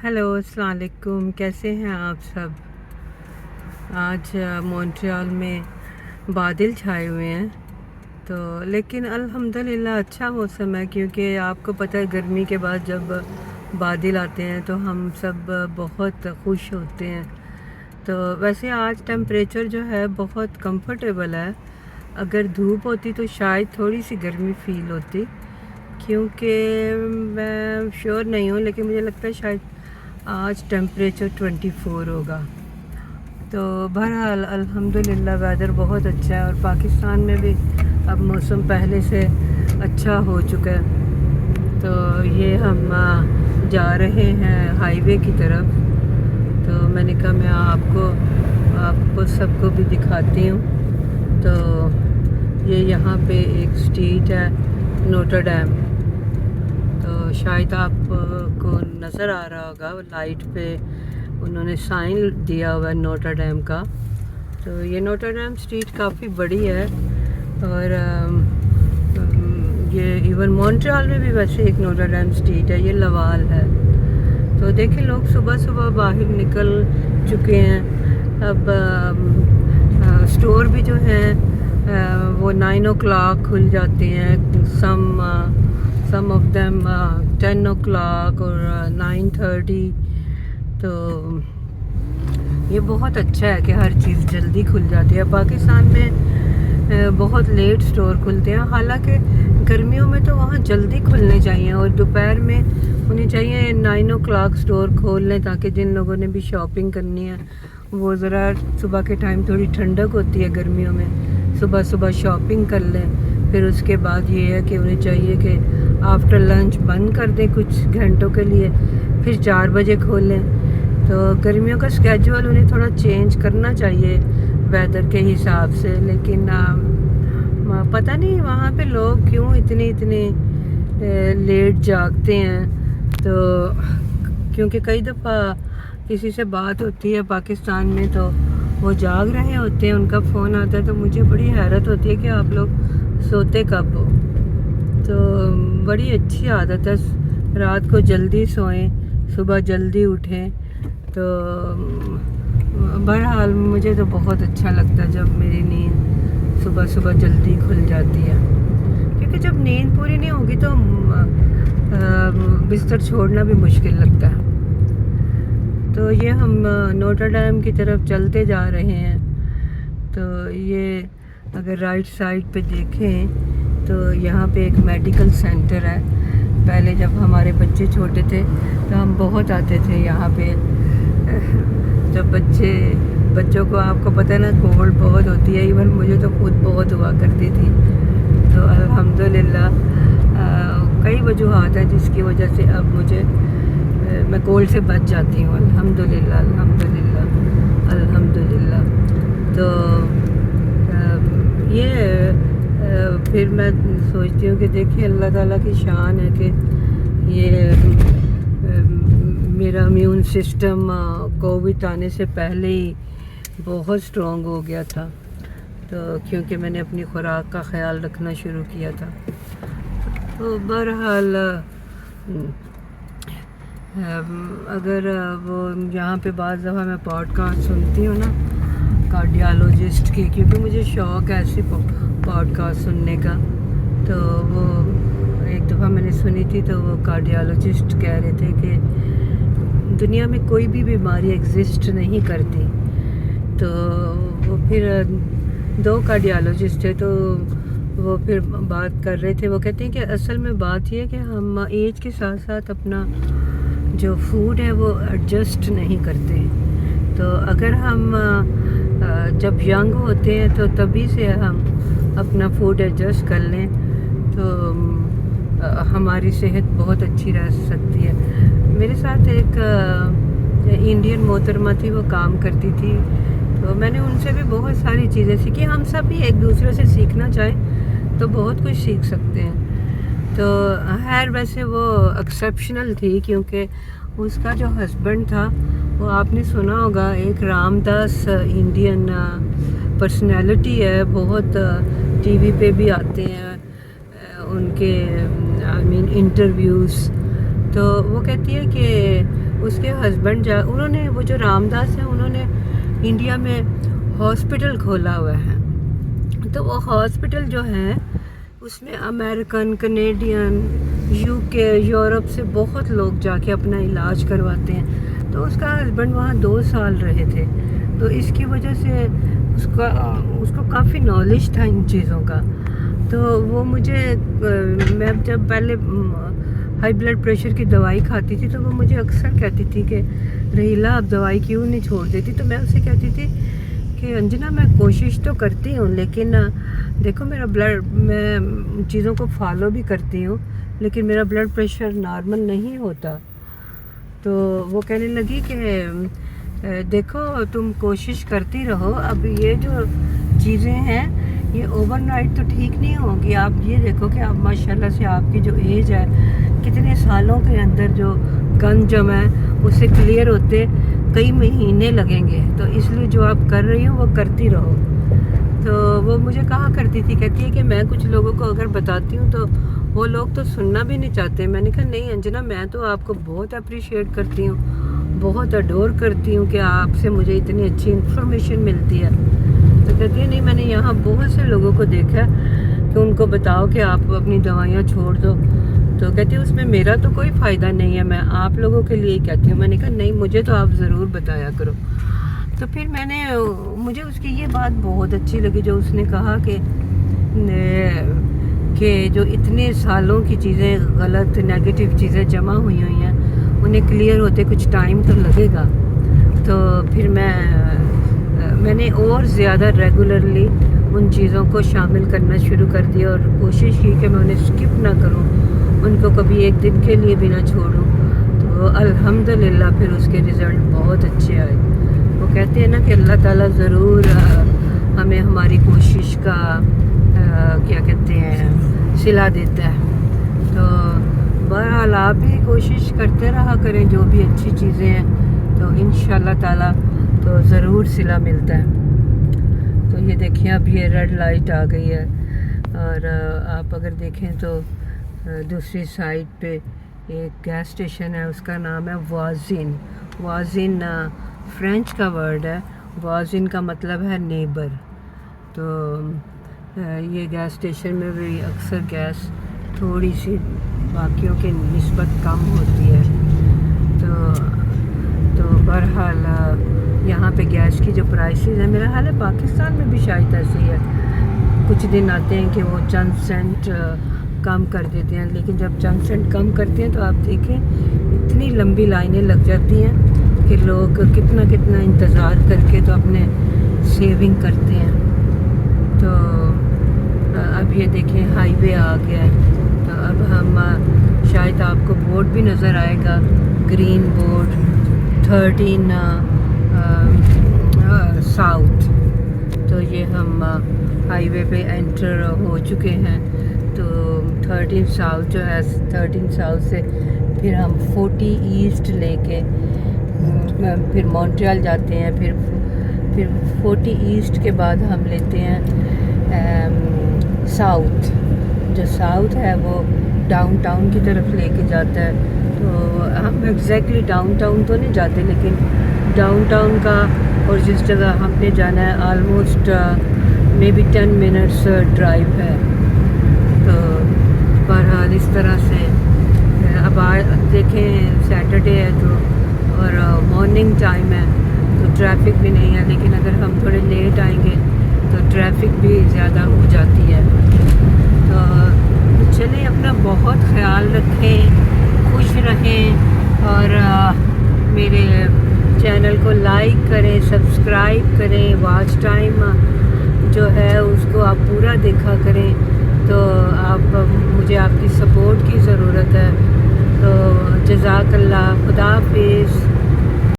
Hello अस्सलाम वालेकुम। कैसे हैं आप सब। आज मॉन्ट्रियल में बादल छाए हुए हैं तो लेकिन अल्हम्दुलिल्लाह अच्छा मौसम है, क्योंकि आपको पता है गर्मी के बाद जब बादल आते हैं तो हम सब बहुत खुश होते हैं। तो वैसे आज टेम्परेचर जो है बहुत कंफर्टेबल है। अगर धूप होती तो शायद थोड़ी सी गर्मी फ़ील होती, क्योंकि मैं श्योर नहीं हूँ, लेकिन मुझे लगता है शायद आज टेम्परेचर 24 होगा। तो बहरहाल अल्हम्दुलिल्लाह वेदर बहुत अच्छा है, और पाकिस्तान में भी अब मौसम पहले से अच्छा हो चुका है। तो ये हम जा रहे हैं हाईवे की तरफ। तो मैंने कहा मैं आपको सबको भी दिखाती हूँ। तो ये यहाँ पे एक स्ट्रीट है नोटर डैम, तो शायद आपको नज़र आ रहा होगा लाइट पे उन्होंने साइन दिया हुआ है नोटर डैम का। तो ये नोटर डैम स्ट्रीट काफ़ी बड़ी है, और ये इवन मॉन्ट्रियल में भी वैसे एक नोटर डैम स्ट्रीट है, ये लवाल है। तो देखिए लोग सुबह सुबह बाहर निकल चुके हैं। अब स्टोर भी जो हैं वो 9 o'clock खुल जाते हैं, सम ऑफ देम 10 o'clock और 9:30। तो ये बहुत अच्छा है कि हर चीज़ जल्दी खुल जाती है। पाकिस्तान में बहुत लेट स्टोर खुलते हैं, हालांकि गर्मियों में तो वहाँ जल्दी खुलने चाहिए, और दोपहर में उन्हें चाहिए 9 o'clock स्टोर खोल लें, ताकि जिन लोगों ने भी शॉपिंग करनी है वो ज़रा सुबह के टाइम थोड़ी ठंडक होती है गर्मियों में, सुबह सुबह शॉपिंग कर लें। फिर उसके बाद ये है कि उन्हें चाहिए कि आफ्टर लंच बंद कर दें कुछ घंटों के लिए, फिर 4 बजे खोलें। तो गर्मियों का स्केड्यूल उन्हें थोड़ा चेंज करना चाहिए वेदर के हिसाब से, लेकिन पता नहीं वहाँ पे लोग क्यों इतने लेट जागते हैं। तो क्योंकि कई दफ़ा किसी से बात होती है पाकिस्तान में तो वो जाग रहे होते हैं, उनका फ़ोन आता है, तो मुझे बड़ी हैरत होती है कि आप लोग सोते कब हो। तो बड़ी अच्छी आदत है, रात को जल्दी सोएं, सुबह जल्दी उठें। तो बहरहाल मुझे तो बहुत अच्छा लगता है जब मेरी नींद सुबह सुबह जल्दी खुल जाती है, क्योंकि जब नींद पूरी नहीं होगी तो बिस्तर छोड़ना भी मुश्किल लगता है। तो ये हम नोटर डैम की तरफ चलते जा रहे हैं। तो ये अगर राइट साइड पे देखें तो यहाँ पे एक मेडिकल सेंटर है। पहले जब हमारे बच्चे छोटे थे तो हम बहुत आते थे यहाँ पे। जब बच्चों को आपको पता है ना कोल्ड बहुत होती है, इवन मुझे तो खुद बहुत हुआ करती थी। तो अल्हम्दुलिल्लाह कई वजूहात हैं जिसकी वजह से अब मैं कोल्ड से बच जाती हूँ, अल्हम्दुलिल्लाह अल्हम्दुलिल्लाह अल्हम्दुलिल्लाह। तो फिर मैं सोचती हूँ कि देखिए अल्लाह ताला की शान है कि ये मेरा इम्यून सिस्टम कोविड आने से पहले ही बहुत स्ट्रॉन्ग हो गया था, तो क्योंकि मैंने अपनी खुराक का ख्याल रखना शुरू किया था। तो बहरहाल अगर वो यहाँ पे बाज़ दफ़ा मैं पॉडकास्ट सुनती हूँ ना कार्डियोलॉजिस्ट की, क्योंकि मुझे शौक़ है ऐसे पॉडकास्ट सुनने का। तो वो एक दफ़ा मैंने सुनी थी, तो वो कार्डियोलॉजिस्ट कह रहे थे कि दुनिया में कोई भी बीमारी एग्जिस्ट नहीं करती। तो वो फिर 2 कार्डियोलॉजिस्ट थे, तो वो फिर बात कर रहे थे। वो कहते हैं कि असल में बात ये है कि हम एज के साथ साथ अपना जो फूड है वो एडजस्ट नहीं करते। तो अगर हम जब यंग होते हैं तो तभी से हम अपना फूड एडजस्ट कर लें तो हमारी सेहत बहुत अच्छी रह सकती है। मेरे साथ एक इंडियन मोहतरमा थी, वो काम करती थी, तो मैंने उनसे भी बहुत सारी चीज़ें सीखी। हम सब भी एक दूसरे से सीखना चाहें तो बहुत कुछ सीख सकते हैं। तो खैर वैसे वो एक्सेप्शनल थी, क्योंकि उसका जो हस्बैंड था वो आपने सुना होगा, एक रामदास इंडियन पर्सनालिटी है, बहुत टीवी पे भी आते हैं उनके आई मीन इंटरव्यूज़। तो वो कहती है कि اس کے ہسبینڈ انہوں نے وہ جو رام داس ہیں انہوں نے انڈیا میں ہاسپٹل کھولا ہوا ہے. تو وہ ہاسپٹل جو ہیں اس میں امریکن، کنیڈین، UK، یورپ سے بہت لوگ جا کے اپنا علاج کرواتے ہیں. تو اس کا ہسبینڈ وہاں 2 سال رہے تھے، تو اس کی وجہ سے اس کو کافی نالج تھا ان چیزوں کا. تو وہ مجھے میں جب پہلے ہائی بلڈ پریشر کی دوائی کھاتی تھی تو وہ مجھے اکثر کہتی تھی کہ رحیلہ اب دوائی کیوں نہیں چھوڑ دیتی. تو میں اسے کہتی تھی کہ انجنا میں کوشش تو کرتی ہوں، لیکن دیکھو میرا میں چیزوں کو فالو بھی کرتی ہوں لیکن میرا بلڈ پریشر نارمل نہیں ہوتا. تو وہ کہنے لگی کہ دیکھو تم کوشش کرتی رہو، اب یہ جو چیزیں ہیں یہ اوور نائٹ تو ٹھیک نہیں ہوگی. آپ یہ دیکھو کہ آپ ماشاءاللہ سے آپ کی جو ایج ہے کتنے سالوں کے اندر جو گند جمع ہے اسے کلیئر ہوتے کئی مہینے لگیں گے. تو اس لیے جو آپ کر رہی ہو وہ کرتی رہو. تو وہ مجھے کہا کرتی تھی، کہتی ہے کہ میں کچھ لوگوں کو اگر بتاتی ہوں تو وہ لوگ تو سننا بھی نہیں چاہتے. میں نے کہا نہیں انجنا، میں تو آپ کو بہت اپریشیٹ کرتی ہوں، بہت اڈور کرتی ہوں کہ آپ سے مجھے اتنی اچھی انفارمیشن ملتی ہے. تو کہتی ہے نہیں، میں نے یہاں بہت سے لوگوں کو دیکھا کہ ان کو بتاؤ کہ آپ اپنی دوائیاں چھوڑ دو. تو کہتی ہے اس میں میرا تو کوئی فائدہ نہیں ہے، میں آپ لوگوں کے لیے ہی کہتی ہوں. میں نے کہا نہیں، مجھے تو آپ ضرور بتایا کرو. تو پھر مجھے اس کی یہ بات بہت اچھی لگی جو اس نے کہا کہ جو اتنے سالوں کی چیزیں غلط نیگیٹو چیزیں جمع ہوئی ہیں انہیں کلیئر ہوتے کچھ ٹائم تو لگے گا. تو پھر میں نے اور زیادہ ریگولرلی ان چیزوں کو شامل کرنا شروع کر دیا اور کوشش کی کہ میں انہیں سکپ نہ کروں، ان کو کبھی ایک دن کے لیے بھی نہ چھوڑوں. تو الحمدللہ پھر اس کے رزلٹ بہت اچھے آئے. وہ کہتے ہیں نا کہ اللہ تعالیٰ ضرور ہمیں ہماری کوشش کا کیا کہتے ہیں صلہ دیتا ہے. تو بہرحال آپ بھی کوشش کرتے رہا کریں جو بھی اچھی چیزیں ہیں، تو انشاءاللہ تعالیٰ تو ضرور صلہ ملتا ہے. تو یہ دیکھیں اب یہ ریڈ لائٹ آ گئی ہے اور آپ اگر دیکھیں تو دوسری سائڈ پہ ایک گیس اسٹیشن ہے، اس کا نام ہے وازین. وازین فرینچ کا ورڈ ہے، وازین کا مطلب ہے نیبر. تو یہ گیس اسٹیشن میں بھی اکثر گیس تھوڑی سی باقیوں کے نسبت کم ہوتی ہے. تو بہرحال یہاں پہ گیس کی جو پرائسز ہیں، میرا حال ہے پاکستان میں بھی شاید ایسے ہی ہے، کچھ دن آتے ہیں کہ وہ چند سینٹ کم کر دیتے ہیں، لیکن جب چند سینٹ کم کرتے ہیں تو آپ دیکھیں اتنی لمبی لائنیں لگ جاتی ہیں کہ لوگ کتنا انتظار کر کے تو اپنے سیونگ کرتے ہیں. تو اب یہ دیکھیں ہائی وے آ گیا ہے. تو اب ہم شاید آپ کو بورڈ بھی نظر آئے گا، گرین بورڈ 13 ساؤتھ. تو یہ ہم ہائی وے پہ انٹر ہو چکے ہیں. تو 13 ساؤتھ جو ہے، 13 ساؤتھ سے پھر ہم 40 ایسٹ لے کے پھر مونٹریال جاتے ہیں. پھر 40 ایسٹ کے بعد ہم لیتے ہیں ساؤتھ. جو ساؤتھ ہے وہ ڈاؤن ٹاؤن کی طرف لے کے جاتا ہے. تو ہم ایگزیکٹلی ڈاؤن ٹاؤن تو نہیں جاتے، لیکن ڈاؤن ٹاؤن کا اور جس جگہ ہم نے جانا ہے almost maybe 10 minutes drive ہے. تو بہرحال اس طرح سے اب دیکھیں سیٹرڈے ہے تو اور مارننگ ٹائم ہے تو ٹریفک بھی نہیں ہے، لیکن اگر ہم تھوڑے لیٹ آئیں گے تو ٹریفک بھی زیادہ ہو جاتی ہے. تو چلیں اپنا بہت خیال رکھیں، خوش رہیں اور میرے چینل کو لائک کریں، سبسکرائب کریں. واچ ٹائم جو ہے اس کو آپ پورا دیکھا کریں. تو مجھے آپ کی سپورٹ کی ضرورت ہے. تو جزاک اللہ، خدا حافظ.